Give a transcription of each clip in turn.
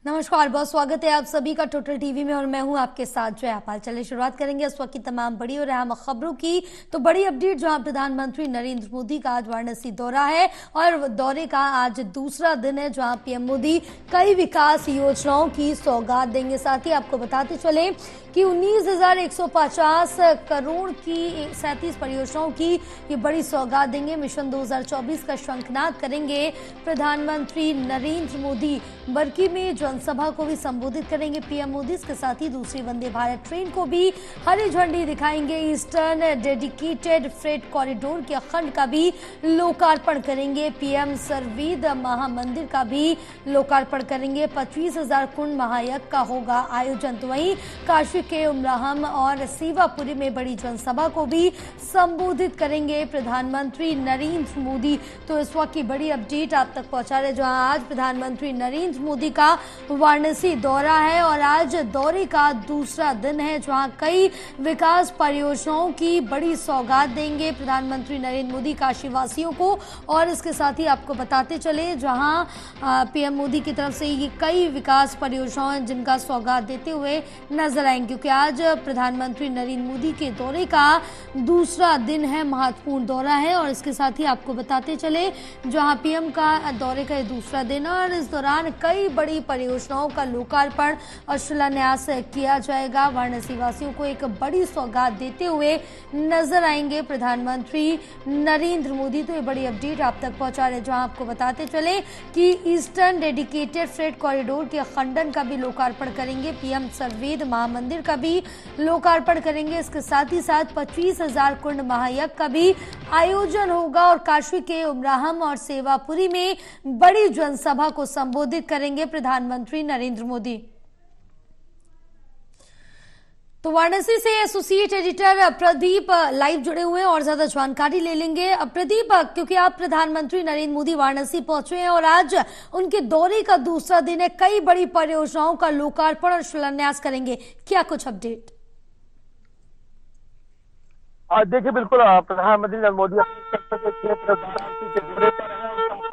नमस्कार, बहुत स्वागत है आप सभी का टोटल टीवी में और मैं हूं आपके साथ जयापाल। चलिए शुरुआत करेंगे इस वक्त की तमाम बड़ी और अहम खबरों की। तो बड़ी अपडेट, जहां प्रधानमंत्री नरेंद्र मोदी का आज वाराणसी दौरा है और दौरे का आज दूसरा दिन है, जहां पीएम मोदी कई विकास योजनाओं की सौगात देंगे। साथ ही आपको बताते चले कि 19,150 करोड़ की 37 परियोजनाओं की ये बड़ी सौगात देंगे। मिशन 2024 का शंखनाद करेंगे प्रधानमंत्री नरेंद्र मोदी। बरकी में जनसभा को भी संबोधित करेंगे पीएम मोदी। इसके साथ ही दूसरी वंदे भारत ट्रेन को भी हरी झंडी दिखाएंगे। ईस्टर्न डेडिकेटेड फ्रेट कॉरिडोर के खंड का भी लोकार्पण करेंगे। पीएम सरवीद महामंदिर का भी लोकार्पण करेंगे। 25,000 कुंड महायज्ञ का होगा आयोजन। तो वहीं काशी के उमराहम और सेवापुरी में बड़ी जनसभा को भी संबोधित करेंगे प्रधानमंत्री नरेंद्र मोदी। तो इस वक्त की बड़ी अपडेट आप तक पहुंचा रहे, जहां आज प्रधानमंत्री नरेंद्र मोदी का वाराणसी दौरा है और आज दौरे का दूसरा दिन है, जहां कई विकास परियोजनाओं की बड़ी सौगात देंगे प्रधानमंत्री नरेंद्र मोदी काशीवासियों को। और इसके साथ ही आपको बताते चले, जहां पीएम मोदी की तरफ से ये कई विकास परियोजनाएं जिनका सौगात देते हुए नजर आएंगे, क्योंकि आज प्रधानमंत्री नरेंद्र मोदी के दौरे का दूसरा दिन है, महत्वपूर्ण दौरा है। और इसके साथ ही आपको बताते चले, जहां पीएम का दौरे का दूसरा दिन है और इस दौरान कई बड़ी परियोजनाओं का लोकार्पण और शिलान्यास किया जाएगा। वाराणसी वासियों को एक बड़ी सौगात देते हुए नजर आएंगे प्रधानमंत्री नरेंद्र मोदी। तो ये बड़ी अपडेट आप तक पहुंचा रहे, जहां आपको बताते चले कि ईस्टर्न डेडिकेटेड फ्रेट कॉरिडोर के खंडन का भी लोकार्पण करेंगे। पीएम सरवेद महामंदिर का भी लोकार्पण करेंगे। इसके साथ ही साथ 25,000 कुंड महायज्ञ का भी आयोजन होगा और काशी के उमराहम और सेवापुरी में बड़ी जनसभा को संबोधित करेंगे प्रधानमंत्री नरेंद्र मोदी। तो वाराणसी से एसोसिएट एडिटर प्रदीप लाइव जुड़े हुए हैं और ज्यादा जानकारी ले लेंगे। प्रदीप, क्योंकि आप प्रधानमंत्री नरेंद्र मोदी वाराणसी पहुंचे हैं और आज उनके दौरे का दूसरा दिन है, कई बड़ी परियोजनाओं का लोकार्पण और शिलान्यास करेंगे, क्या कुछ अपडेट? देखिए, बिल्कुल प्रधानमंत्री नरेंद्र मोदी अपने क्षेत्र वाराणसी के दौरे पर हैं।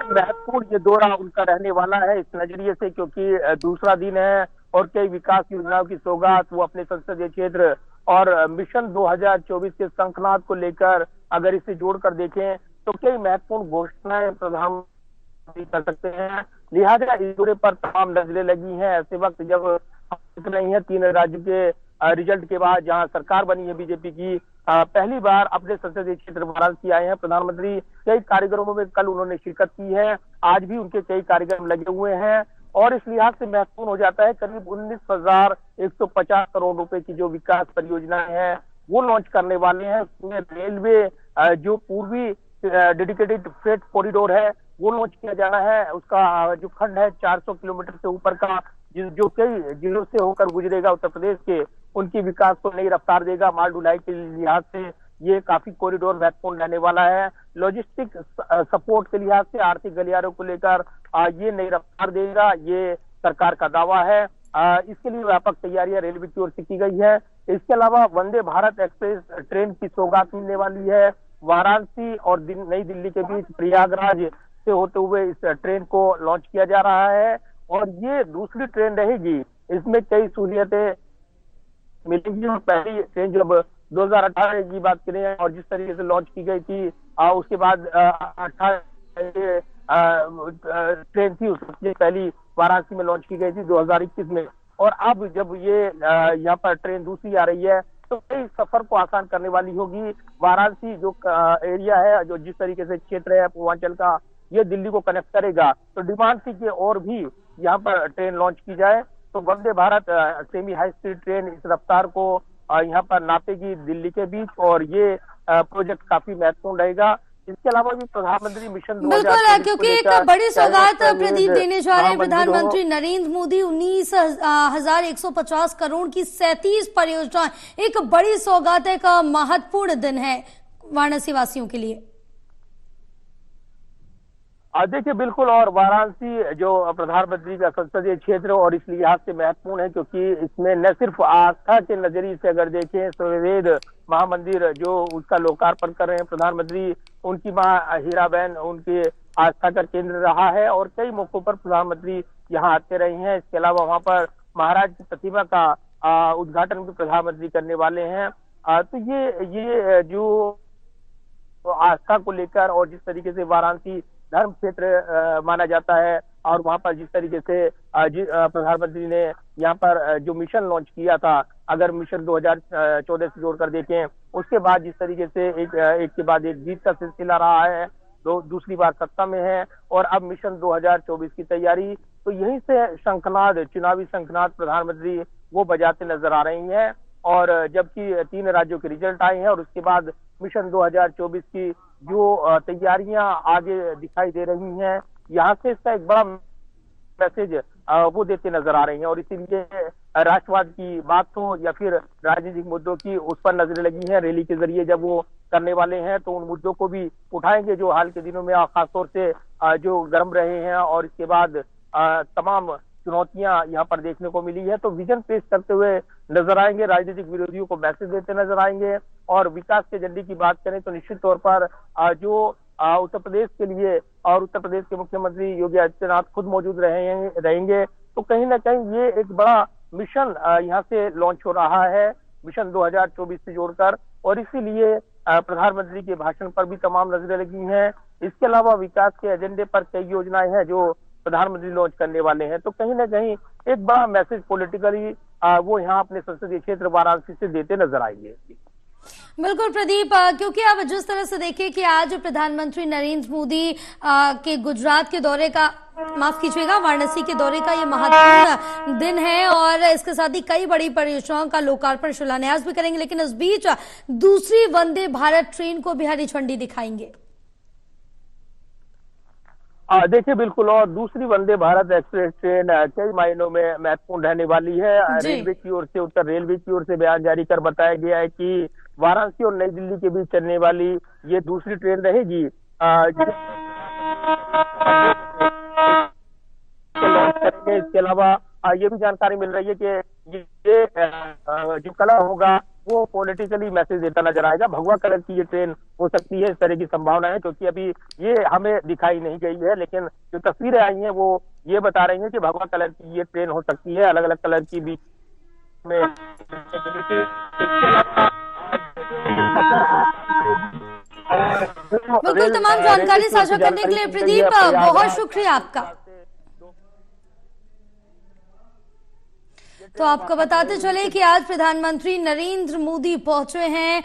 महत्वपूर्ण ये दौरा उनका रहने वाला है इस नजरिए से, क्योंकि दूसरा दिन है और कई विकास योजनाओं की सौगात वो अपने संसदीय क्षेत्र और मिशन 2024 के शंखनाद को लेकर अगर इसे जोड़कर देखें तो कई महत्वपूर्ण घोषणाएं प्रधानमंत्री कर सकते हैं। लिहाजा इस दौरे पर तमाम नजरें लगी हैं ऐसे वक्त जब नहीं है 3 राज्यों के रिजल्ट के बाद, जहां सरकार बनी है बीजेपी की। पहली बार अपने संसदीय क्षेत्र वाराणसी आए हैं प्रधानमंत्री। कई कार्यक्रमों में कल उन्होंने शिरकत की है, आज भी उनके कई कार्यक्रम लगे हुए हैं और इस लिहाज से महत्वपूर्ण हो जाता है। करीब 19,150 करोड़ रुपए की जो विकास परियोजनाएं हैं वो लॉन्च करने वाले हैं। उसमें रेलवे जो पूर्वी डेडिकेटेड फ्रेट कॉरिडोर है वो लॉन्च किया जाना है। उसका जो खंड है 400 किलोमीटर से ऊपर का, जो कई जिलों से होकर गुजरेगा उत्तर प्रदेश के, उनकी विकास को नई रफ्तार देगा। माल ढुलाई के लिहाज से ये काफी कॉरिडोर महत्वपूर्ण रहने वाला है। लॉजिस्टिक सपोर्ट के लिहाज से आर्थिक गलियारों को लेकर ये नई रफ्तार देगा, ये सरकार का दावा है। इसके लिए व्यापक तैयारियां रेलवे की ओर से की गई है। इसके अलावा वंदे भारत एक्सप्रेस ट्रेन की सौगात मिलने वाली है। वाराणसी और नई दिल्ली के बीच प्रयागराज से होते हुए इस ट्रेन को लॉन्च किया जा रहा है और ये दूसरी ट्रेन रहेगी। इसमें कई सहूलियतें मिलेंगी और पहली ट्रेन जब 2018 की बात करें और जिस तरीके से लॉन्च की गई थी, उसके बाद 18 ट्रेन थी, उससे पहली वाराणसी में लॉन्च की गई थी 2021 में। और अब जब ये यहाँ पर ट्रेन दूसरी आ रही है तो कई सफर को आसान करने वाली होगी। वाराणसी जो एरिया है, जो जिस तरीके से क्षेत्र है पूर्वांचल का, ये दिल्ली को कनेक्ट करेगा। तो डिमांड थी कि और भी यहाँ पर ट्रेन लॉन्च की जाए, तो Vande Bharat semi high speed train इस रफ्तार को यहाँ पर नापेगी दिल्ली के बीच और ये प्रोजेक्ट काफी महत्वपूर्ण रहेगा। इसके अलावा भी प्रधानमंत्री मिशन बिल्कुल, क्योंकि एक बड़ी सौगात प्रदीप देने जा रहे हैं प्रधानमंत्री नरेंद्र मोदी। 19,150 करोड़ की 37 परियोजना, एक बड़ी सौगात है, एक महत्वपूर्ण दिन है वाराणसी वासियों के लिए। देखिए, बिल्कुल, और वाराणसी जो प्रधानमंत्री का संसदीय क्षेत्र और इस लिहाज से महत्वपूर्ण है क्योंकि इसमें न सिर्फ आस्था के नजरिए से अगर देखें, सरवेद महामंदिर जो उसका लोकार्पण कर रहे हैं प्रधानमंत्री, उनकी मां हीराबेन उनके आस्था का केंद्र रहा है और कई मौकों पर प्रधानमंत्री यहाँ आते रहे हैं। इसके अलावा वहाँ पर महाराज की प्रतिमा का उद्घाटन भी प्रधानमंत्री करने वाले हैं। तो ये जो आस्था को लेकर और जिस तरीके से वाराणसी धर्म क्षेत्र माना जाता है और वहां पर जिस तरीके से प्रधानमंत्री ने यहाँ पर जो मिशन लॉन्च किया था, अगर मिशन 2014 से जोड़कर देखें, उसके बाद जिस तरीके से एक के बाद एक जीत का सिलसिला रहा है, दूसरी बार सत्ता में है और अब मिशन 2024 की तैयारी, तो यहीं से शंखनाद, चुनावी शंखनाद प्रधानमंत्री वो बजाते नजर आ रही हैं। और जबकि 3 राज्यों के रिजल्ट आए हैं और उसके बाद मिशन 2024 की जो तैयारियां आगे दिखाई दे रही हैं, यहाँ से इसका एक बड़ा मैसेज वो देते नजर आ रही हैं। और इसीलिए राष्ट्रवाद की बात हो या फिर राजनीतिक मुद्दों की, उस पर नजरें लगी हैं। रैली के जरिए जब वो करने वाले हैं तो उन मुद्दों को भी उठाएंगे जो हाल के दिनों में खासतौर से जो गर्म रहे हैं और इसके बाद तमाम चुनौतियां यहाँ पर देखने को मिली है। तो विजन पेश करते हुए नजर आएंगे, राजनीतिक विरोधियों को मैसेज देते नजर आएंगे। और विकास के एजेंडे की बात करें तो निश्चित तौर पर जो उत्तर प्रदेश के लिए और उत्तर प्रदेश के मुख्यमंत्री योगी आदित्यनाथ खुद मौजूद रहेंगे, तो कहीं ना कहीं ये एक बड़ा मिशन यहाँ से लॉन्च हो रहा है, मिशन 2024 से जोड़कर। और इसीलिए प्रधानमंत्री के भाषण पर भी तमाम नजरें लगी हैं। इसके अलावा विकास के एजेंडे पर कई योजनाएं हैं जो प्रधानमंत्री लॉन्च करने वाले हैं। तो कहीं ना कहीं एक बड़ा मैसेज पॉलिटिकली वो यहाँ अपने संसदीय क्षेत्र वाराणसी से देते नजर आएंगे। बिल्कुल प्रदीप, क्योंकि आप जिस तरह से देखिए कि आज प्रधानमंत्री नरेंद्र मोदी के गुजरात के दौरे का, माफ कीजिएगा, वाराणसी के दौरे का ये महत्वपूर्ण दिन है और इसके साथ ही कई बड़ी परियोजनाओं का लोकार्पण, शिलान्यास भी करेंगे। लेकिन इस बीच दूसरी वंदे भारत ट्रेन को भी हरी झंडी दिखाएंगे। देखिए बिल्कुल, और दूसरी वंदे भारत एक्सप्रेस ट्रेन कई मायनों में महत्वपूर्ण रहने वाली है। रेलवे की ओर से, उत्तर रेलवे की ओर से बयान जारी कर बताया गया है कि वाराणसी और नई दिल्ली के बीच चलने वाली ये दूसरी ट्रेन रहेगी। इसके अलावा ये भी जानकारी मिल रही है कि ये जो कलर होगा वो पॉलिटिकली मैसेज देता नजर आएगा। भगवा कलर की ये ट्रेन हो सकती है, इस तरह की संभावना है, क्योंकि अभी ये हमें दिखाई नहीं गई है, लेकिन जो तस्वीरें आई हैं वो ये बता रही हैं कि भगवा कलर की ये ट्रेन हो सकती है। अलग अलग कलर की बीच में बिल्कुल, तमाम जानकारी साझा करने के लिए प्रदीप बहुत शुक्रिया आपका। तो आपको बताते चले कि आज प्रधानमंत्री नरेंद्र मोदी पहुंचे हैं,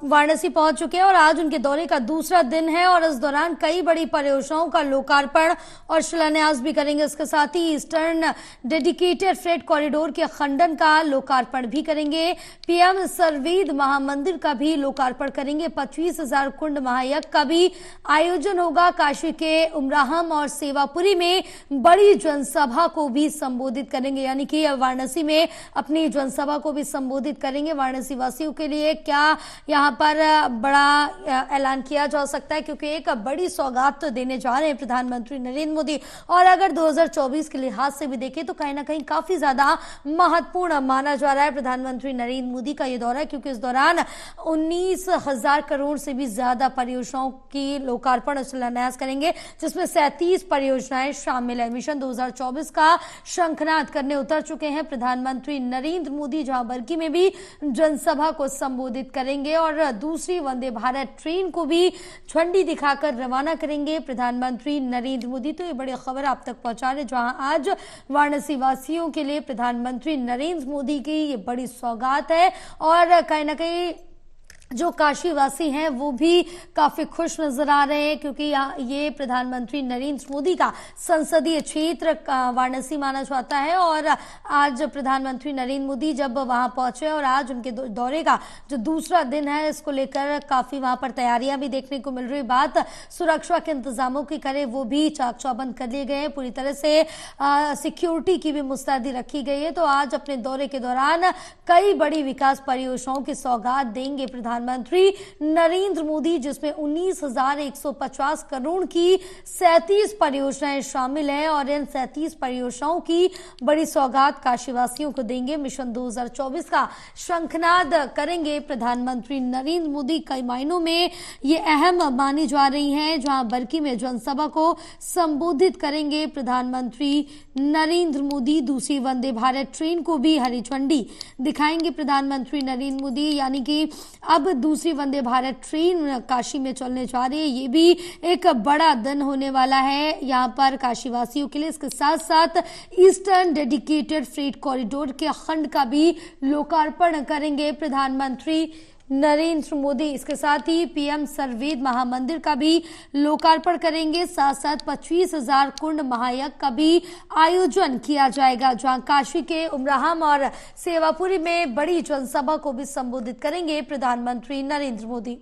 वाराणसी पहुंच चुके हैं और आज उनके दौरे का दूसरा दिन है और इस दौरान कई बड़ी परियोजनाओं का लोकार्पण और शिलान्यास भी करेंगे। इसके साथ ही ईस्टर्न डेडिकेटेड फ्रेट कॉरिडोर के खंडन का लोकार्पण भी करेंगे। पीएम सरवीद महामंदिर का भी लोकार्पण करेंगे। 25,000 कुंड महायज्ञ का भी आयोजन होगा। काशी के उमराहम और सेवापुरी में बड़ी जनसभा को भी संबोधित करेंगे, यानी कि वाराणसी में अपनी जनसभा को भी संबोधित करेंगे। वाराणसी वासियों के लिए क्या यहां पर बड़ा ऐलान किया जा सकता है, क्योंकि एक बड़ी सौगात तो देने जा रहे हैं प्रधानमंत्री नरेंद्र मोदी। और अगर 2024 के लिहाज से भी देखें तो कहीं ना कहीं काफी ज्यादा महत्वपूर्ण माना जा रहा है प्रधानमंत्री नरेंद्र मोदी का ये दौरा, क्योंकि इस दौरान 19,000 करोड़ से भी ज्यादा परियोजनाओं की लोकार्पण और शिलान्यास करेंगे, जिसमें 37 परियोजनाएं शामिल है। मिशन 2024 का शंखनाद करने उतर चुके हैं प्रधानमंत्री नरेंद्र मोदी, जहां बरगी में भी जनसभा को संबोधित करेंगे और दूसरी वंदे भारत ट्रेन को भी झंडी दिखाकर रवाना करेंगे प्रधानमंत्री नरेंद्र मोदी। तो ये बड़ी खबर आप तक पहुंचा रहे, जहां आज वाराणसी वासियों के लिए प्रधानमंत्री नरेंद्र मोदी की ये बड़ी सौगात है और कहीं ना कहीं जो काशीवासी हैं वो भी काफी खुश नजर आ रहे हैं, क्योंकि ये प्रधानमंत्री नरेंद्र मोदी का संसदीय क्षेत्र वाराणसी माना जाता है। और आज प्रधानमंत्री नरेंद्र मोदी जब वहां पहुंचे और आज उनके दौरे का जो दूसरा दिन है, इसको लेकर काफी वहां पर तैयारियां भी देखने को मिल रही। बात सुरक्षा के इंतजामों की करें, वो भी चाक चौबंद कर लिए गए हैं, पूरी तरह से सिक्योरिटी की भी मुस्तैदी रखी गई है। तो आज अपने दौरे के दौरान कई बड़ी विकास परियोजनाओं की सौगात देंगे प्रधानमंत्री प्रधानमंत्री नरेंद्र मोदी, जिसमें 19,150 करोड़ की 37 परियोजनाएं शामिल हैं और इन 37 परियोजनाओं की बड़ी सौगात काशीवासियों को देंगे। मिशन 2024 का शंखनाद करेंगे प्रधानमंत्री नरेंद्र मोदी। कई मायनों में ये अहम मानी जा रही हैं, जहां बरकी में जनसभा को संबोधित करेंगे प्रधानमंत्री नरेंद्र मोदी। दूसरी वंदे भारत ट्रेन को भी हरी झंडी दिखाएंगे प्रधानमंत्री नरेंद्र मोदी, यानी कि अब दूसरी वंदे भारत ट्रेन काशी में चलने जा रही है। ये भी एक बड़ा दिन होने वाला है यहाँ पर काशीवासियों के लिए। इसके साथ साथ ईस्टर्न डेडिकेटेड फ्रेट कॉरिडोर के खंड का भी लोकार्पण करेंगे प्रधानमंत्री नरेंद्र मोदी। इसके साथ ही पीएम सर्ववेद महामंदिर का भी लोकार्पण करेंगे। साथ साथ 25,000 कुंड महायज्ञ का भी आयोजन किया जाएगा, जहां काशी के उमराहम और सेवापुरी में बड़ी जनसभा को भी संबोधित करेंगे प्रधानमंत्री नरेंद्र मोदी।